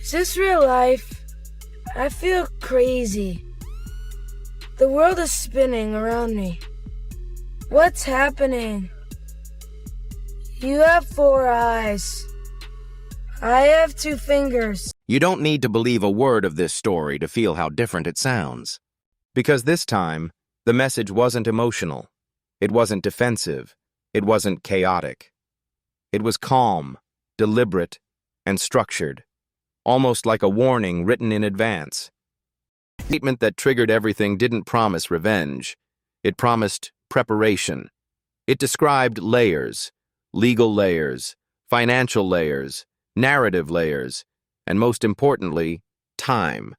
Is this real life? I feel crazy. The world is spinning around me. What's happening? You have 4 eyes. I have 2 fingers. You don't need to believe a word of this story to feel how different it sounds. Because this time, the message wasn't emotional. It wasn't defensive. It wasn't chaotic. It was calm, deliberate, and structured, almost like a warning written in advance. The statement that triggered everything didn't promise revenge. It promised preparation. It described layers, legal layers, financial layers, narrative layers, and most importantly, time.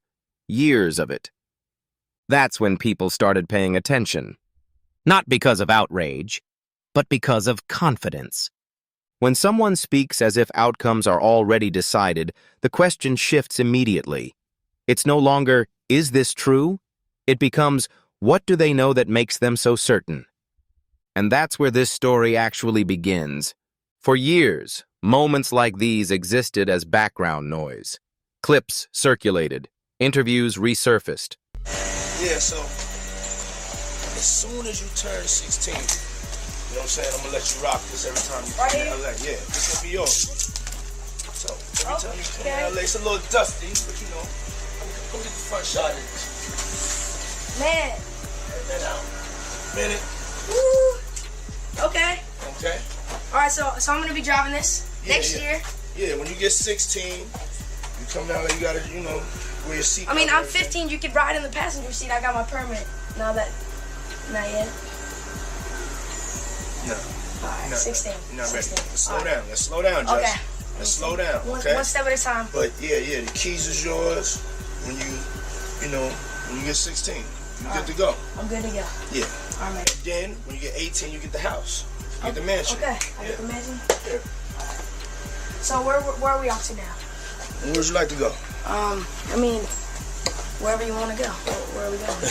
Years of it. That's when people started paying attention. Not because of outrage, but because of confidence. When someone speaks as if outcomes are already decided, the question shifts immediately. It's no longer, is this true? It becomes, what do they know that makes them so certain? And that's where this story actually begins. For years, moments like these existed as background noise. Clips circulated, interviews resurfaced. Yeah, so as soon as you turn 16, you know what I'm saying, I'm gonna let you rock this every time you come to LA. Yeah, this gonna be yours. So every time you come to LA, it's a little dusty, but you know, go get the front shot of this. Man. Turn that out. Minute. Woo. Okay. Okay. Alright, so I'm gonna be driving this next year. Yeah, when you get 16, you come down there, you gotta, you know, wear your seat. I mean, I'm 15, you could ride in the passenger seat. I got my permit. Not yet. No. Alright, 16. You're not ready. 16. Let's slow down. Let's slow down, Jess. Okay. Let's slow down, okay? One step at a time. But yeah, the keys is yours when when you get 16. You're good to go. I'm good to go. Yeah. Alright. Then, when you get 18, you get the house. You get the mansion. Okay, I get the mansion? Yeah. So where are we off to now? Where would you like to go? I mean, wherever you want to go. Where are we going?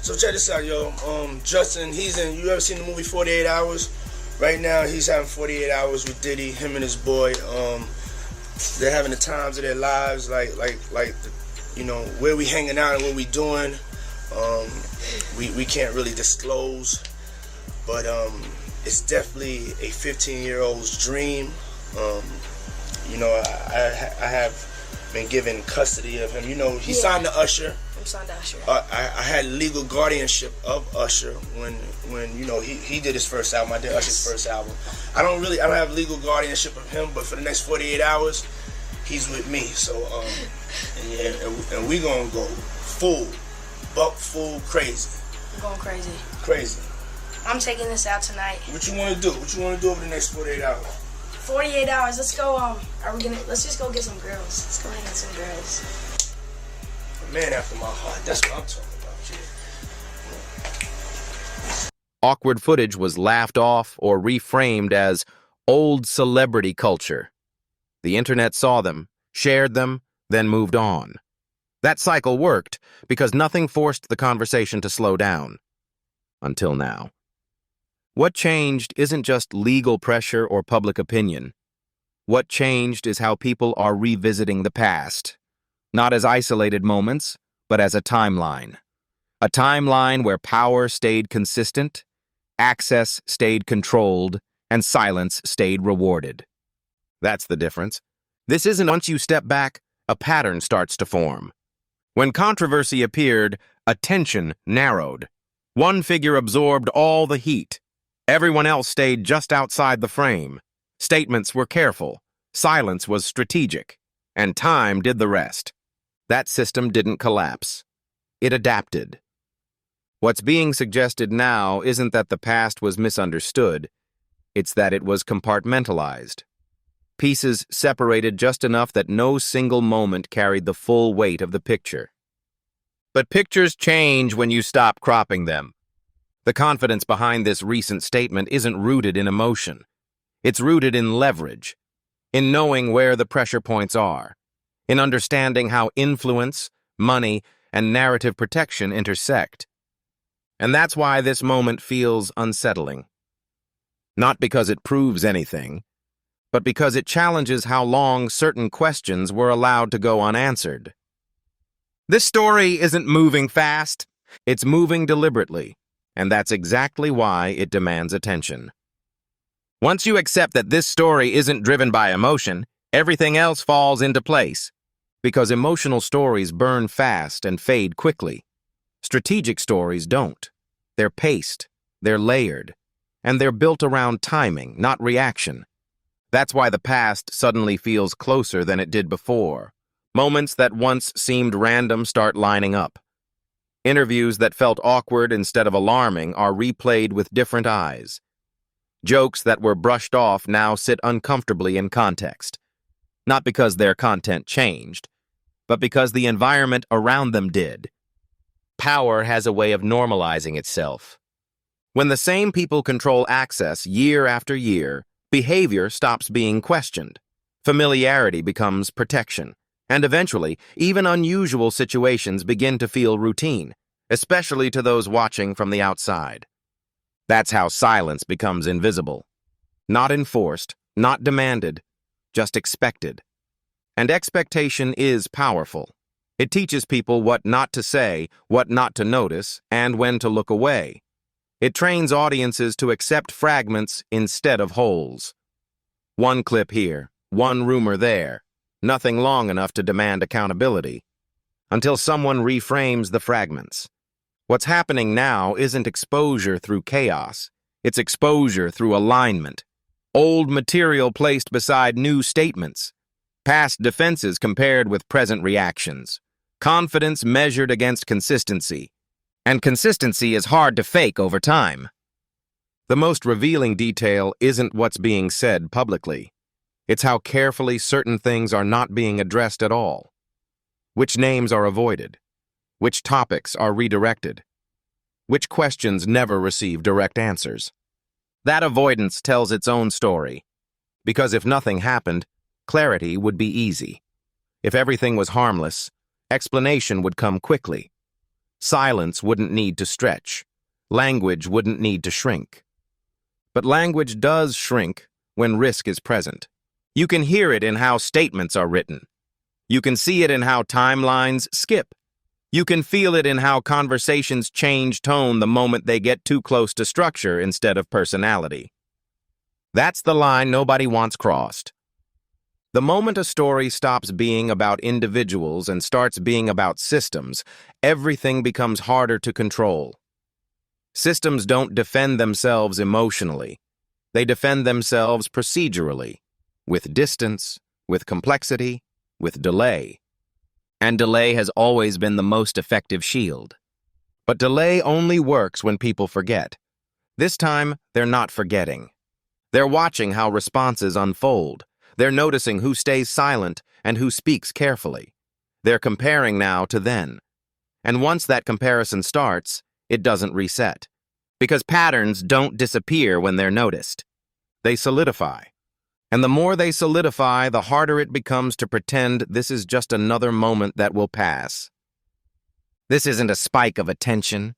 So check this out, yo. Justin, you ever seen the movie 48 Hours? Right now, he's having 48 hours with Diddy, him and his boy. They're having the times of their lives, like where we hanging out and what we doing. We can't really disclose, but it's definitely a 15-year-old's dream. I have been given custody of him. He signed to Usher. I'm signed to Usher. I had legal guardianship of Usher when he did his first album. I did Usher's first album. I don't have legal guardianship of him, but for the next 48 hours, he's with me. So and we gonna go full crazy. I'm going crazy. Crazy. I'm taking this out tonight. What you want to do? What you want to do over the next 48 hours? 48 hours. Let's go. Let's just go get some girls. Let's go hang out with some girls. A man after my heart. That's what I'm talking about. Awkward footage was laughed off or reframed as old celebrity culture. The internet saw them, shared them, then moved on. That cycle worked because nothing forced the conversation to slow down. Until now. What changed isn't just legal pressure or public opinion. What changed is how people are revisiting the past. Not as isolated moments, but as a timeline. A timeline where power stayed consistent, access stayed controlled, and silence stayed rewarded. That's the difference. This isn't once you step back, a pattern starts to form. When controversy appeared, attention narrowed. One figure absorbed all the heat. Everyone else stayed just outside the frame. Statements were careful, silence was strategic, and time did the rest. That system didn't collapse. It adapted. What's being suggested now isn't that the past was misunderstood, it's that it was compartmentalized. Pieces separated just enough that no single moment carried the full weight of the picture. But pictures change when you stop cropping them. The confidence behind this recent statement isn't rooted in emotion. It's rooted in leverage, in knowing where the pressure points are, in understanding how influence, money, and narrative protection intersect. And that's why this moment feels unsettling. Not because it proves anything, but because it challenges how long certain questions were allowed to go unanswered. This story isn't moving fast, it's moving deliberately, and that's exactly why it demands attention. Once you accept that this story isn't driven by emotion, everything else falls into place. Because emotional stories burn fast and fade quickly. Strategic stories don't. They're paced, they're layered, and they're built around timing, not reaction. That's why the past suddenly feels closer than it did before. Moments that once seemed random start lining up. Interviews that felt awkward instead of alarming are replayed with different eyes. Jokes that were brushed off now sit uncomfortably in context. Not because their content changed, but because the environment around them did. Power has a way of normalizing itself. When the same people control access year after year, behavior stops being questioned. Familiarity becomes protection. And eventually, even unusual situations begin to feel routine, especially to those watching from the outside. That's how silence becomes invisible. Not enforced, not demanded, just expected. And expectation is powerful. It teaches people what not to say, what not to notice, and when to look away. It trains audiences to accept fragments instead of wholes. One clip here, one rumor there. Nothing long enough to demand accountability, until someone reframes the fragments. What's happening now isn't exposure through chaos, it's exposure through alignment. Old material placed beside new statements, past defenses compared with present reactions, confidence measured against consistency. And consistency is hard to fake over time. The most revealing detail isn't what's being said publicly. It's how carefully certain things are not being addressed at all. Which names are avoided? Which topics are redirected? Which questions never receive direct answers? That avoidance tells its own story. Because if nothing happened, clarity would be easy. If everything was harmless, explanation would come quickly. Silence wouldn't need to stretch. Language wouldn't need to shrink. But language does shrink when risk is present. You can hear it in how statements are written. You can see it in how timelines skip. You can feel it in how conversations change tone the moment they get too close to structure instead of personality. That's the line nobody wants crossed. The moment a story stops being about individuals and starts being about systems, everything becomes harder to control. Systems don't defend themselves emotionally. They defend themselves procedurally. With distance, with complexity, with delay. And delay has always been the most effective shield. But delay only works when people forget. This time, they're not forgetting. They're watching how responses unfold. They're noticing who stays silent and who speaks carefully. They're comparing now to then. And once that comparison starts, it doesn't reset. Because patterns don't disappear when they're noticed. They solidify. And the more they solidify, the harder it becomes to pretend this is just another moment that will pass. This isn't a spike of attention.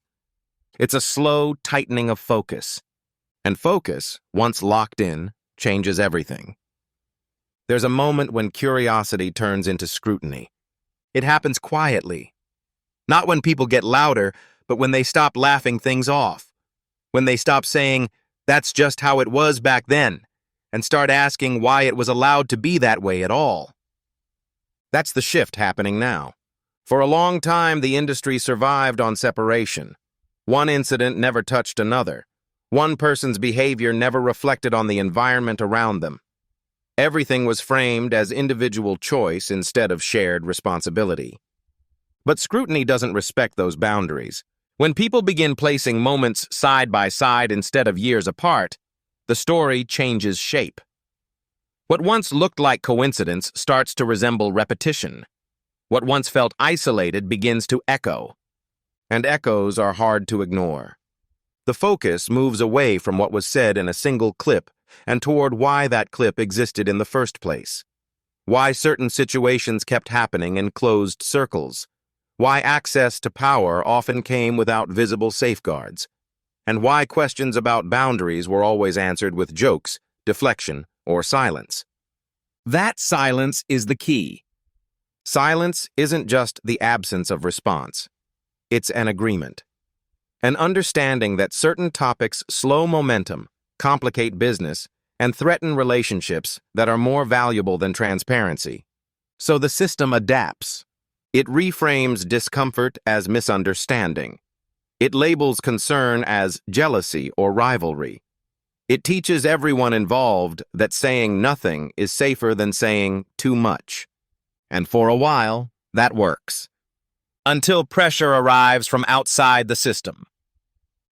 It's a slow tightening of focus. And focus, once locked in, changes everything. There's a moment when curiosity turns into scrutiny. It happens quietly. Not when people get louder, but when they stop laughing things off. When they stop saying, "That's just how it was back then," and start asking why it was allowed to be that way at all. That's the shift happening now. For a long time, the industry survived on separation. One incident never touched another. One person's behavior never reflected on the environment around them. Everything was framed as individual choice instead of shared responsibility. But scrutiny doesn't respect those boundaries. When people begin placing moments side by side instead of years apart, the story changes shape. What once looked like coincidence starts to resemble repetition. What once felt isolated begins to echo. And echoes are hard to ignore. The focus moves away from what was said in a single clip and toward why that clip existed in the first place. Why certain situations kept happening in closed circles. Why access to power often came without visible safeguards. And why questions about boundaries were always answered with jokes, deflection, or silence. That silence is the key. Silence isn't just the absence of response. It's an agreement. An understanding that certain topics slow momentum, complicate business, and threaten relationships that are more valuable than transparency. So the system adapts. It reframes discomfort as misunderstanding. It labels concern as jealousy or rivalry. It teaches everyone involved that saying nothing is safer than saying too much. And for a while, that works. Until pressure arrives from outside the system.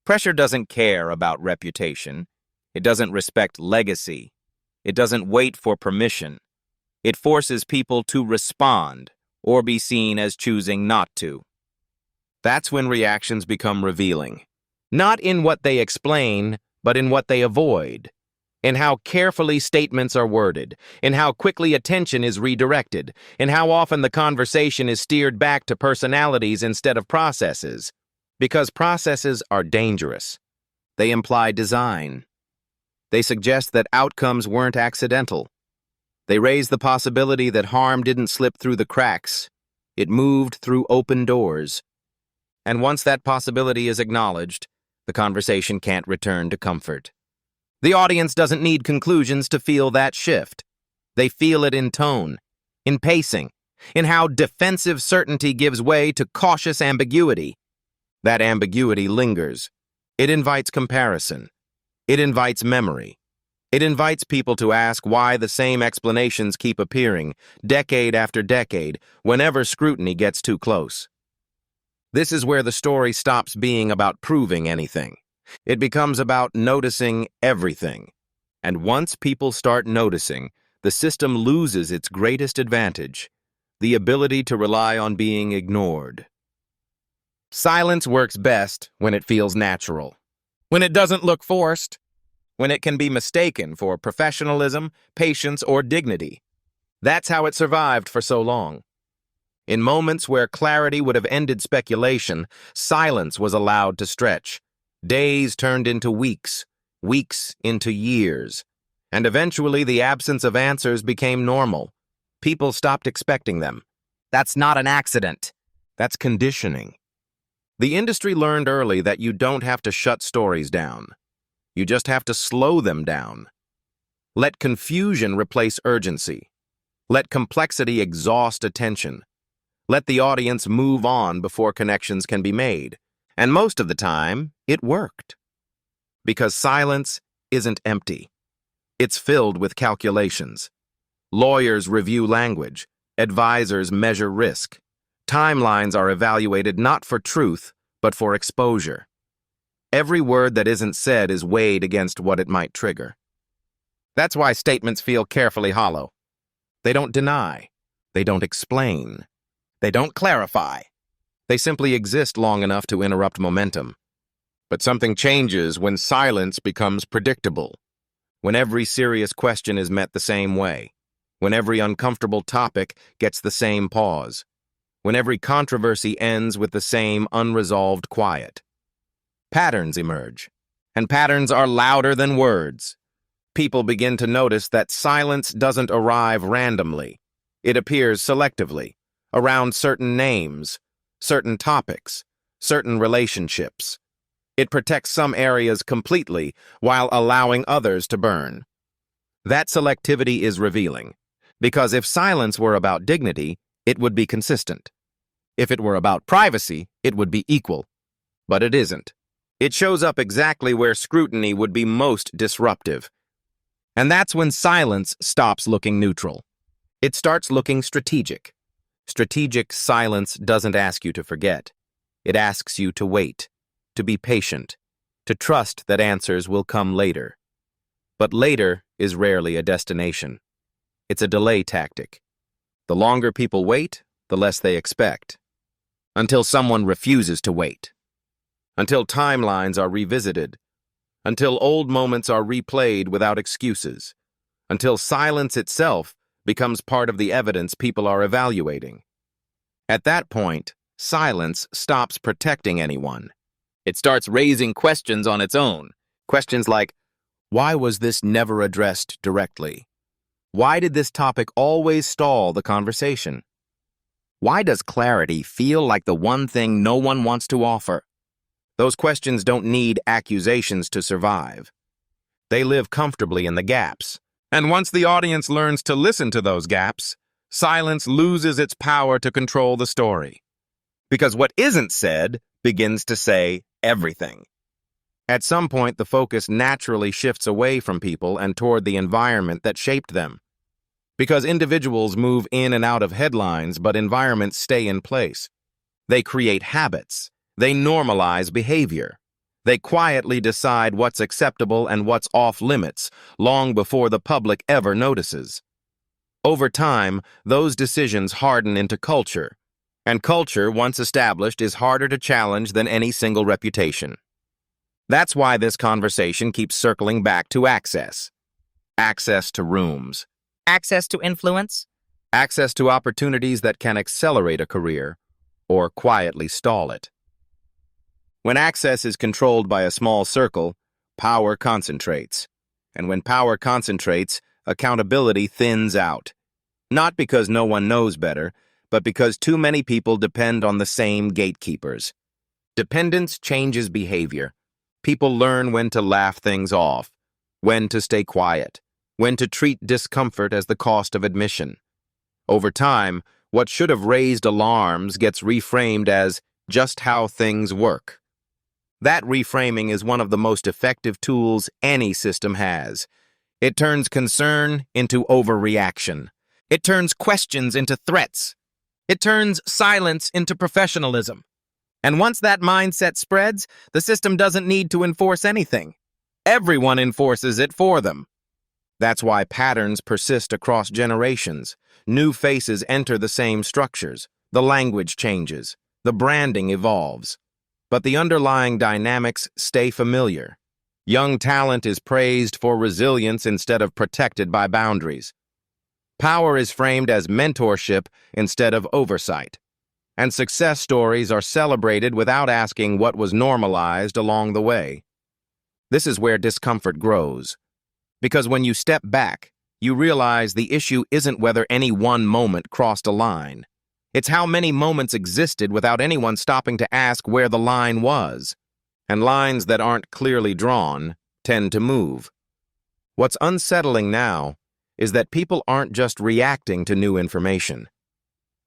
Pressure doesn't care about reputation. It doesn't respect legacy. It doesn't wait for permission. It forces people to respond or be seen as choosing not to. That's when reactions become revealing. Not in what they explain, but in what they avoid. In how carefully statements are worded, in how quickly attention is redirected, in how often the conversation is steered back to personalities instead of processes. Because processes are dangerous. They imply design. They suggest that outcomes weren't accidental. They raise the possibility that harm didn't slip through the cracks. It moved through open doors. And once that possibility is acknowledged, the conversation can't return to comfort. The audience doesn't need conclusions to feel that shift. They feel it in tone, in pacing, in how defensive certainty gives way to cautious ambiguity. That ambiguity lingers. It invites comparison. It invites memory. It invites people to ask why the same explanations keep appearing, decade after decade, whenever scrutiny gets too close. This is where the story stops being about proving anything. It becomes about noticing everything. And once people start noticing, the system loses its greatest advantage, the ability to rely on being ignored. Silence works best when it feels natural, when it doesn't look forced, when it can be mistaken for professionalism, patience, or dignity. That's how it survived for so long. In moments where clarity would have ended speculation, silence was allowed to stretch. Days turned into weeks, weeks into years, and eventually the absence of answers became normal. People stopped expecting them. That's not an accident. That's conditioning. The industry learned early that you don't have to shut stories down. You just have to slow them down. Let confusion replace urgency. Let complexity exhaust attention. Let the audience move on before connections can be made. And most of the time, it worked. Because silence isn't empty. It's filled with calculations. Lawyers review language. Advisors measure risk. Timelines are evaluated not for truth, but for exposure. Every word that isn't said is weighed against what it might trigger. That's why statements feel carefully hollow. They don't deny. They don't explain. They don't clarify. They simply exist long enough to interrupt momentum. But something changes when silence becomes predictable, when every serious question is met the same way, when every uncomfortable topic gets the same pause, when every controversy ends with the same unresolved quiet. Patterns emerge, and patterns are louder than words. People begin to notice that silence doesn't arrive randomly. It appears selectively, around certain names, certain topics, certain relationships. It protects some areas completely while allowing others to burn. That selectivity is revealing, because if silence were about dignity, it would be consistent. If it were about privacy, it would be equal. But it isn't. It shows up exactly where scrutiny would be most disruptive. And that's when silence stops looking neutral. It starts looking strategic. Strategic silence doesn't ask you to forget. It asks you to wait, to be patient, to trust that answers will come later. But later is rarely a destination. It's a delay tactic. The longer people wait, the less they expect. Until someone refuses to wait. Until timelines are revisited. Until old moments are replayed without excuses. Until silence itself becomes part of the evidence people are evaluating. At that point, silence stops protecting anyone. It starts raising questions on its own. Questions like, Why was this never addressed directly? Why did this topic always stall the conversation? Why does clarity feel like the one thing no one wants to offer? Those questions don't need accusations to survive. They live comfortably in the gaps. And once the audience learns to listen to those gaps, silence loses its power to control the story. Because what isn't said begins to say everything. At some point, the focus naturally shifts away from people and toward the environment that shaped them. Because individuals move in and out of headlines, but environments stay in place. They create habits. They normalize behavior. They quietly decide what's acceptable and what's off limits, long before the public ever notices. Over time, those decisions harden into culture. And culture, once established, is harder to challenge than any single reputation. That's why this conversation keeps circling back to access. Access to rooms. Access to influence? Access to opportunities that can accelerate a career or quietly stall it. When access is controlled by a small circle, power concentrates. And when power concentrates, accountability thins out. Not because no one knows better, but because too many people depend on the same gatekeepers. Dependence changes behavior. People learn when to laugh things off, when to stay quiet, when to treat discomfort as the cost of admission. Over time, what should have raised alarms gets reframed as just how things work. That reframing is one of the most effective tools any system has. It turns concern into overreaction. It turns questions into threats. It turns silence into professionalism. And once that mindset spreads, the system doesn't need to enforce anything. Everyone enforces it for them. That's why patterns persist across generations. New faces enter the same structures. The language changes. The branding evolves. But the underlying dynamics stay familiar. Young talent is praised for resilience instead of protected by boundaries. Power is framed as mentorship instead of oversight. And success stories are celebrated without asking what was normalized along the way. This is where discomfort grows. Because when you step back, you realize the issue isn't whether any one moment crossed a line. It's how many moments existed without anyone stopping to ask where the line was. And lines that aren't clearly drawn tend to move. What's unsettling now is that people aren't just reacting to new information.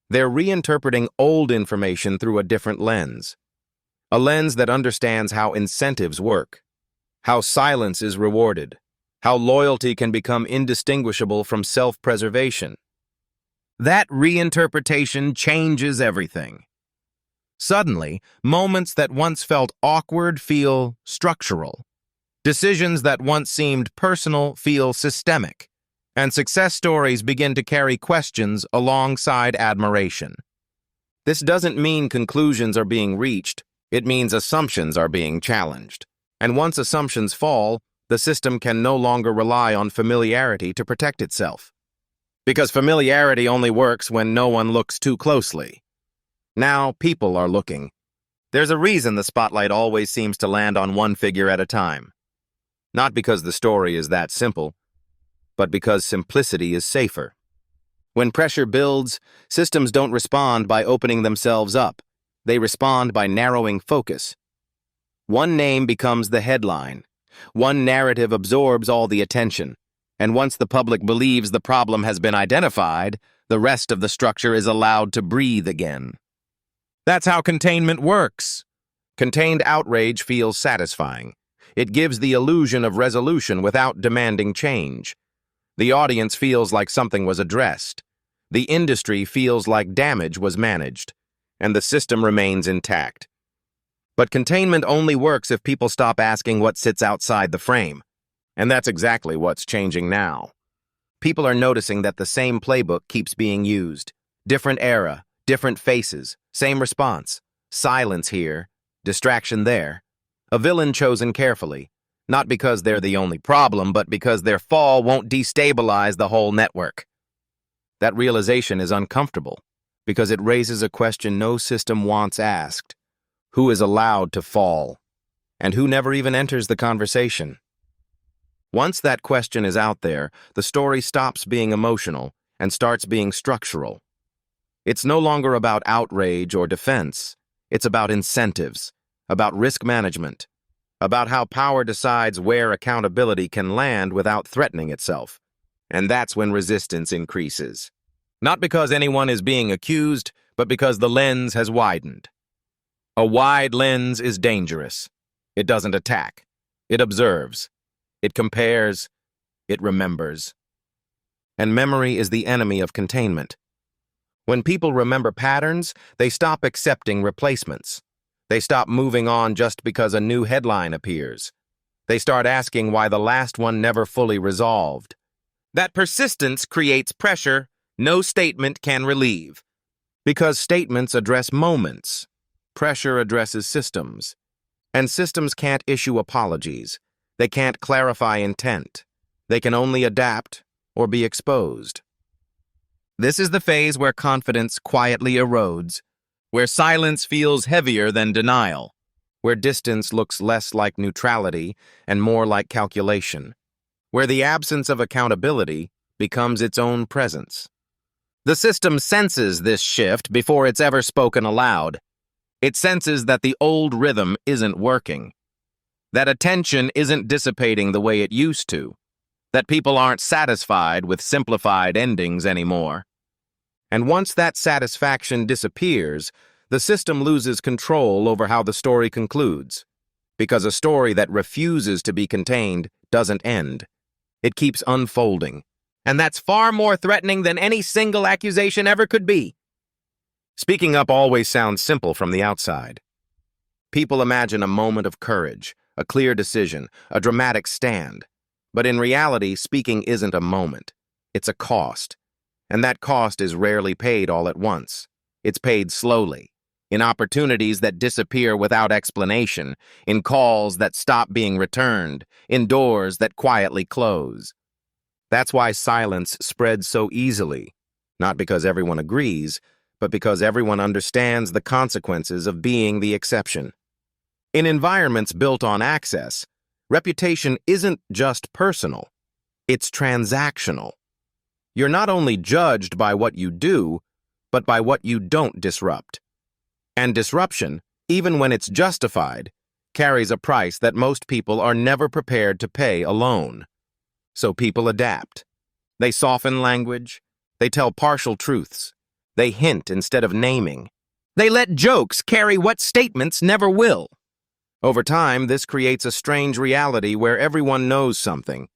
They're reinterpreting old information through a different lens. A lens that understands how incentives work, how silence is rewarded, how loyalty can become indistinguishable from self-preservation. That reinterpretation changes everything. Suddenly, moments that once felt awkward feel structural. Decisions that once seemed personal feel systemic. And success stories begin to carry questions alongside admiration. This doesn't mean conclusions are being reached. It means assumptions are being challenged. And once assumptions fall, the system can no longer rely on familiarity to protect itself. Because familiarity only works when no one looks too closely. Now people are looking. There's a reason the spotlight always seems to land on one figure at a time. Not because the story is that simple, but because simplicity is safer. When pressure builds, systems don't respond by opening themselves up. They respond by narrowing focus. One name becomes the headline. One narrative absorbs all the attention. And once the public believes the problem has been identified, the rest of the structure is allowed to breathe again. That's how containment works. Contained outrage feels satisfying. It gives the illusion of resolution without demanding change. The audience feels like something was addressed. The industry feels like damage was managed. And the system remains intact. But containment only works if people stop asking what sits outside the frame. And that's exactly what's changing now. People are noticing that the same playbook keeps being used. Different era, different faces, same response. Silence here, distraction there. A villain chosen carefully, not because they're the only problem, but because their fall won't destabilize the whole network. That realization is uncomfortable, because it raises a question no system wants asked. Who is allowed to fall? And who never even enters the conversation? Once that question is out there, the story stops being emotional and starts being structural. It's no longer about outrage or defense. It's about incentives, about risk management, about how power decides where accountability can land without threatening itself. And that's when resistance increases. Not because anyone is being accused, but because the lens has widened. A wide lens is dangerous. It doesn't attack. It observes. It compares. It remembers. And memory is the enemy of containment. When people remember patterns, they stop accepting replacements. They stop moving on just because a new headline appears. They start asking why the last one never fully resolved. That persistence creates pressure no statement can relieve. Because statements address moments. Pressure addresses systems. And systems can't issue apologies. They can't clarify intent. They can only adapt or be exposed. This is the phase where confidence quietly erodes, where silence feels heavier than denial, Where distance looks less like neutrality and more like calculation. Where the absence of accountability becomes its own presence. The system senses this shift before it's ever spoken aloud. It senses that the old rhythm isn't working, that attention isn't dissipating the way it used to, that people aren't satisfied with simplified endings anymore. And once that satisfaction disappears, the system loses control over how the story concludes. Because a story that refuses to be contained doesn't end. It keeps unfolding. And that's far more threatening than any single accusation ever could be. Speaking up always sounds simple from the outside. People imagine a moment of courage, a clear decision, a dramatic stand. But in reality, speaking isn't a moment. It's a cost. And that cost is rarely paid all at once. It's paid slowly, in opportunities that disappear without explanation, in calls that stop being returned, in doors that quietly close. That's why silence spreads so easily, not because everyone agrees, but because everyone understands the consequences of being the exception. In environments built on access, reputation isn't just personal, it's transactional. You're not only judged by what you do, but by what you don't disrupt. And disruption, even when it's justified, carries a price that most people are never prepared to pay alone. So people adapt. They soften language. They tell partial truths. They hint instead of naming. They let jokes carry what statements never will. Over time, this creates a strange reality where everyone knows something,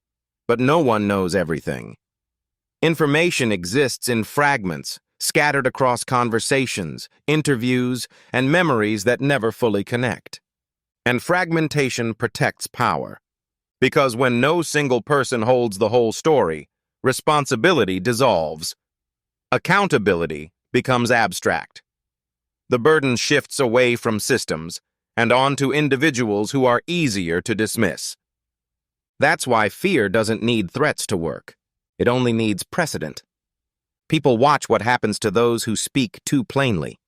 but no one knows everything. Information exists in fragments, scattered across conversations, interviews, and memories that never fully connect. And fragmentation protects power. Because when no single person holds the whole story, responsibility dissolves. Accountability becomes abstract. The burden shifts away from systems and onto individuals who are easier to dismiss. That's why fear doesn't need threats to work. It only needs precedent. People watch what happens to those who speak too plainly.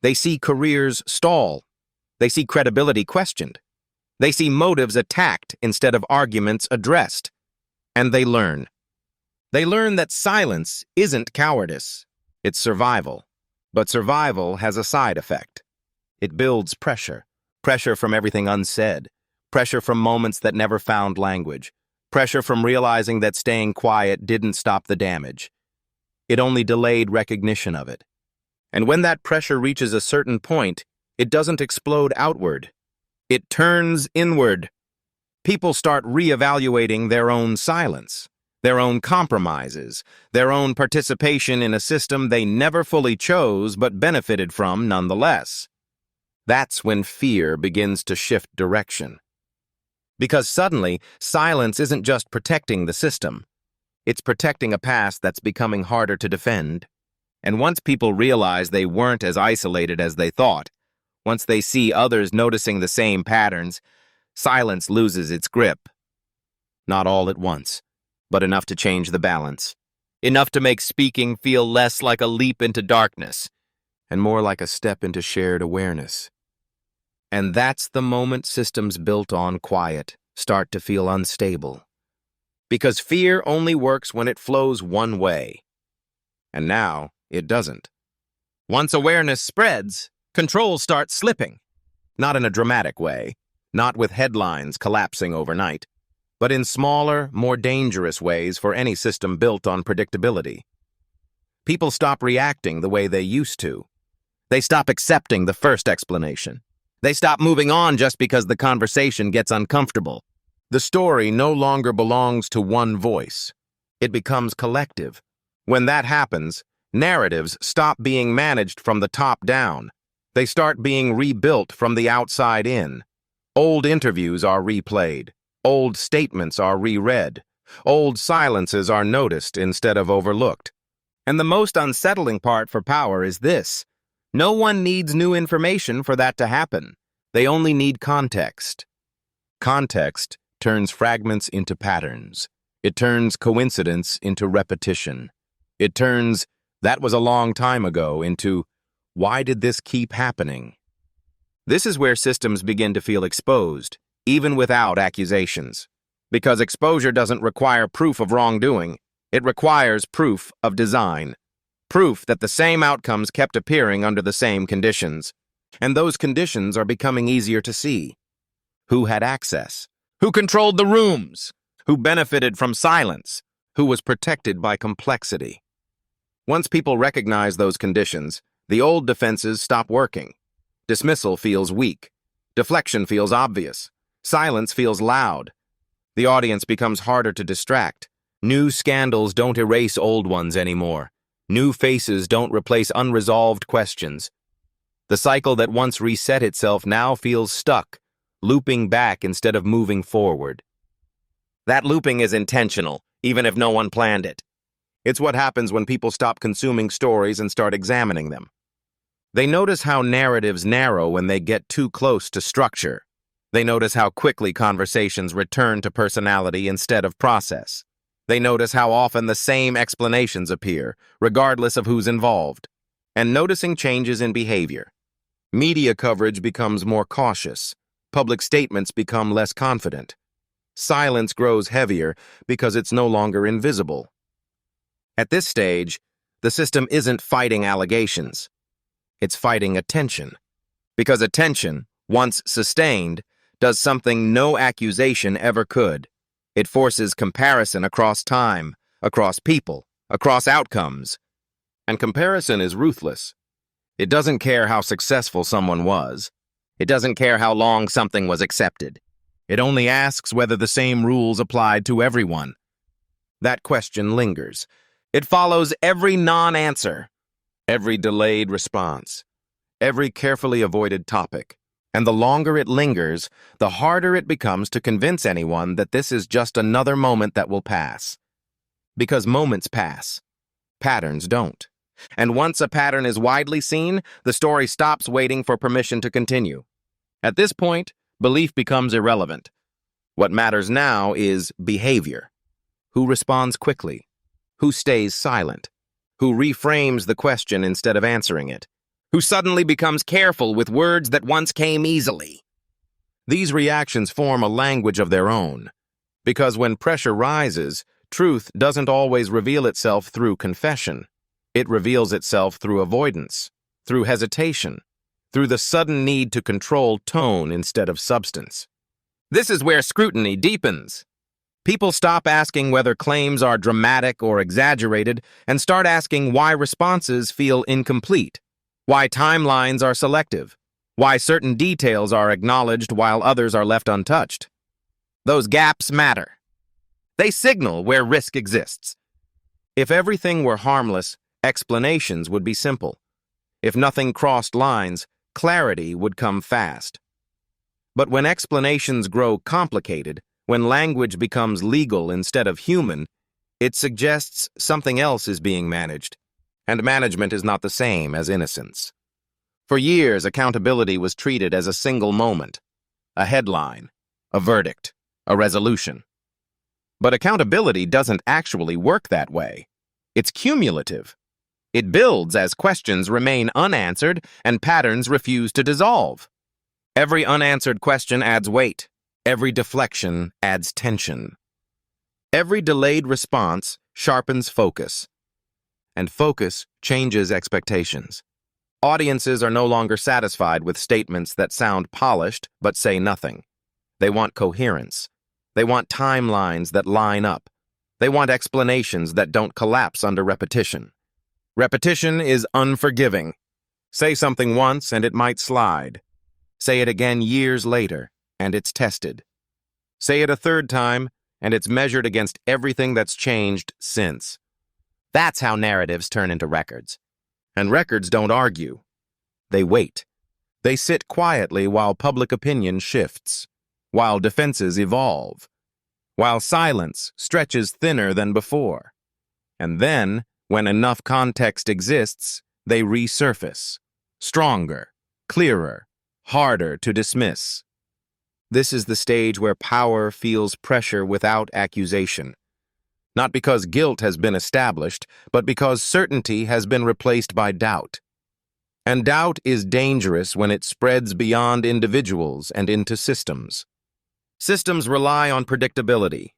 They see careers stall. They see credibility questioned. They see motives attacked instead of arguments addressed. And they learn. They learn that silence isn't cowardice. It's survival. But survival has a side effect. It builds pressure. Pressure from everything unsaid. Pressure from moments that never found language. Pressure from realizing that staying quiet didn't stop the damage. It only delayed recognition of it. And when that pressure reaches a certain point, it doesn't explode outward. It turns inward. People start reevaluating their own silence, their own compromises, their own participation in a system they never fully chose but benefited from nonetheless. That's when fear begins to shift direction. Because suddenly, silence isn't just protecting the system. It's protecting a past that's becoming harder to defend. And once people realize they weren't as isolated as they thought, once they see others noticing the same patterns, silence loses its grip. Not all at once, but enough to change the balance. Enough to make speaking feel less like a leap into darkness, and more like a step into shared awareness. And that's the moment systems built on quiet start to feel unstable. because fear only works when it flows one way. And now, it doesn't. Once awareness spreads, control starts slipping. Not in a dramatic way, not with headlines collapsing overnight, but in smaller, more dangerous ways for any system built on predictability. People stop reacting the way they used to. They stop accepting the first explanation. They stop moving on just because the conversation gets uncomfortable. The story no longer belongs to one voice. It becomes collective. When that happens, narratives stop being managed from the top down. They start being rebuilt from the outside in. Old interviews are replayed. Old statements are reread. Old silences are noticed instead of overlooked. And the most unsettling part for power is this: no one needs new information for that to happen. They only need context. Context turns fragments into patterns. It turns coincidence into repetition. It turns, "that was a long time ago," into, "why did this keep happening?" This is where systems begin to feel exposed, even without accusations. Because exposure doesn't require proof of wrongdoing, it requires proof of design. Proof that the same outcomes kept appearing under the same conditions. And those conditions are becoming easier to see. Who had access? Who controlled the rooms? Who benefited from silence? Who was protected by complexity? Once people recognize those conditions, the old defenses stop working. Dismissal feels weak. Deflection feels obvious. Silence feels loud. The audience becomes harder to distract. New scandals don't erase old ones anymore. New faces don't replace unresolved questions. The cycle that once reset itself now feels stuck, looping back instead of moving forward. That looping is intentional, even if no one planned it. It's what happens when people stop consuming stories and start examining them. They notice how narratives narrow when they get too close to structure. They notice how quickly conversations return to personality instead of process. They notice how often the same explanations appear, regardless of who's involved. And noticing changes in behavior. Media coverage becomes more cautious. Public statements become less confident. Silence grows heavier because it's no longer invisible. At this stage, the system isn't fighting allegations. It's fighting attention. Because attention, once sustained, does something no accusation ever could. It forces comparison across time, across people, across outcomes. And comparison is ruthless. It doesn't care how successful someone was. It doesn't care how long something was accepted. It only asks whether the same rules applied to everyone. That question lingers. It follows every non-answer, every delayed response, every carefully avoided topic. And the longer it lingers, the harder it becomes to convince anyone that this is just another moment that will pass. Because moments pass. Patterns don't. And once a pattern is widely seen, the story stops waiting for permission to continue. At this point, belief becomes irrelevant. What matters now is behavior. Who responds quickly? Who stays silent? Who reframes the question instead of answering it? Who suddenly becomes careful with words that once came easily? These reactions form a language of their own. Because when pressure rises, truth doesn't always reveal itself through confession. It reveals itself through avoidance, through hesitation, through the sudden need to control tone instead of substance. This is where scrutiny deepens. People stop asking whether claims are dramatic or exaggerated and start asking why responses feel incomplete, why timelines are selective, why certain details are acknowledged while others are left untouched. Those gaps matter. They signal where risk exists. If everything were harmless, explanations would be simple. If nothing crossed lines, clarity would come fast. But when explanations grow complicated, when language becomes legal instead of human, it suggests something else is being managed. And management is not the same as innocence. For years, accountability was treated as a single moment, a headline, a verdict, a resolution. But accountability doesn't actually work that way. It's cumulative. It builds as questions remain unanswered and patterns refuse to dissolve. Every unanswered question adds weight. Every deflection adds tension. Every delayed response sharpens focus, and focus changes expectations. Audiences are no longer satisfied with statements that sound polished but say nothing. They want coherence. They want timelines that line up. They want explanations that don't collapse under repetition. Repetition is unforgiving. Say something once and it might slide. Say it again years later and it's tested. Say it a third time and it's measured against everything that's changed since. That's how narratives turn into records. And records don't argue. They wait. They sit quietly while public opinion shifts, while defenses evolve, while silence stretches thinner than before. And then, when enough context exists, they resurface, stronger, clearer, harder to dismiss. This is the stage where power feels pressure without accusation. Not because guilt has been established, but because certainty has been replaced by doubt. And doubt is dangerous when it spreads beyond individuals and into systems. Systems rely on predictability,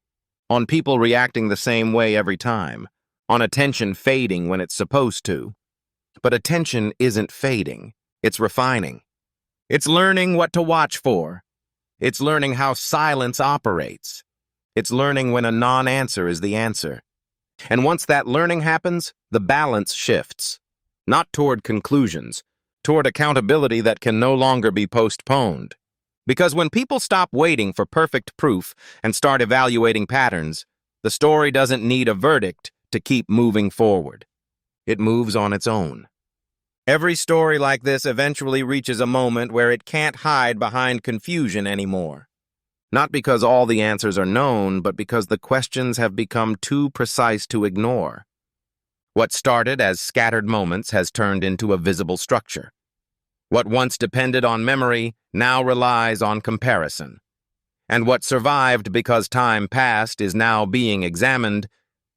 on people reacting the same way every time, on attention fading when it's supposed to. But attention isn't fading, it's refining. It's learning what to watch for. It's learning how silence operates. It's learning when a non-answer is the answer. And once that learning happens, the balance shifts. Not toward conclusions, toward accountability that can no longer be postponed. Because when people stop waiting for perfect proof and start evaluating patterns, the story doesn't need a verdict to keep moving forward. It moves on its own. Every story like this eventually reaches a moment where it can't hide behind confusion anymore. Not because all the answers are known, but because the questions have become too precise to ignore. What started as scattered moments has turned into a visible structure. What once depended on memory now relies on comparison. And what survived because time passed is now being examined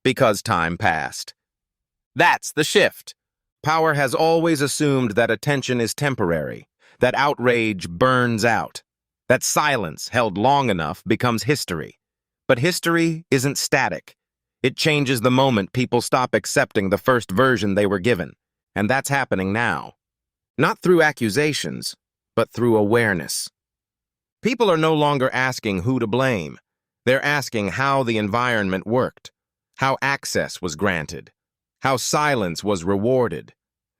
because time passed. That's the shift. Power has always assumed that attention is temporary, that outrage burns out, that silence held long enough becomes history. But history isn't static. It changes the moment people stop accepting the first version they were given. And that's happening now. Not through accusations, but through awareness. People are no longer asking who to blame. They're asking how the environment worked, how access was granted, how silence was rewarded,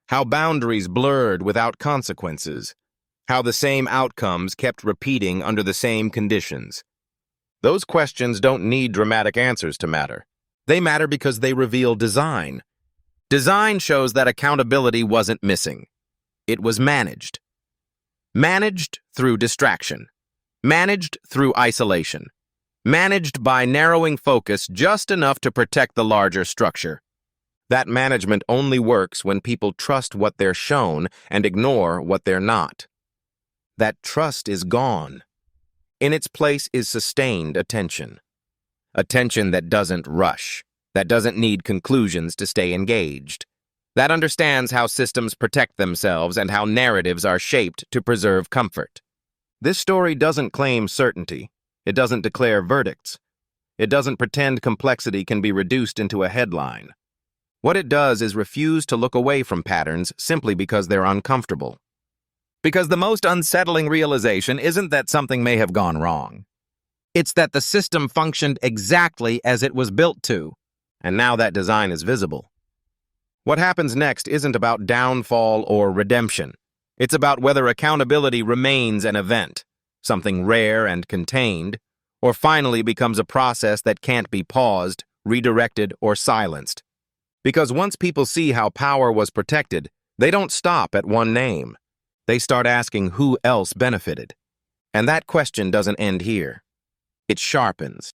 how boundaries blurred without consequences, how the same outcomes kept repeating under the same conditions. Those questions don't need dramatic answers to matter. They matter because they reveal design. Design shows that accountability wasn't missing. It was managed. Managed through distraction. Managed through isolation. Managed by narrowing focus just enough to protect the larger structure. That management only works when people trust what they're shown and ignore what they're not. That trust is gone. In its place is sustained attention. Attention that doesn't rush, that doesn't need conclusions to stay engaged, that understands how systems protect themselves and how narratives are shaped to preserve comfort. This story doesn't claim certainty. It doesn't declare verdicts. It doesn't pretend complexity can be reduced into a headline. What it does is refuse to look away from patterns simply because they're uncomfortable. Because the most unsettling realization isn't that something may have gone wrong. It's that the system functioned exactly as it was built to, and now that design is visible. What happens next isn't about downfall or redemption. It's about whether accountability remains an event, something rare and contained, or finally becomes a process that can't be paused, redirected, or silenced. Because once people see how power was protected, they don't stop at one name. They start asking who else benefited. And that question doesn't end here. It sharpens.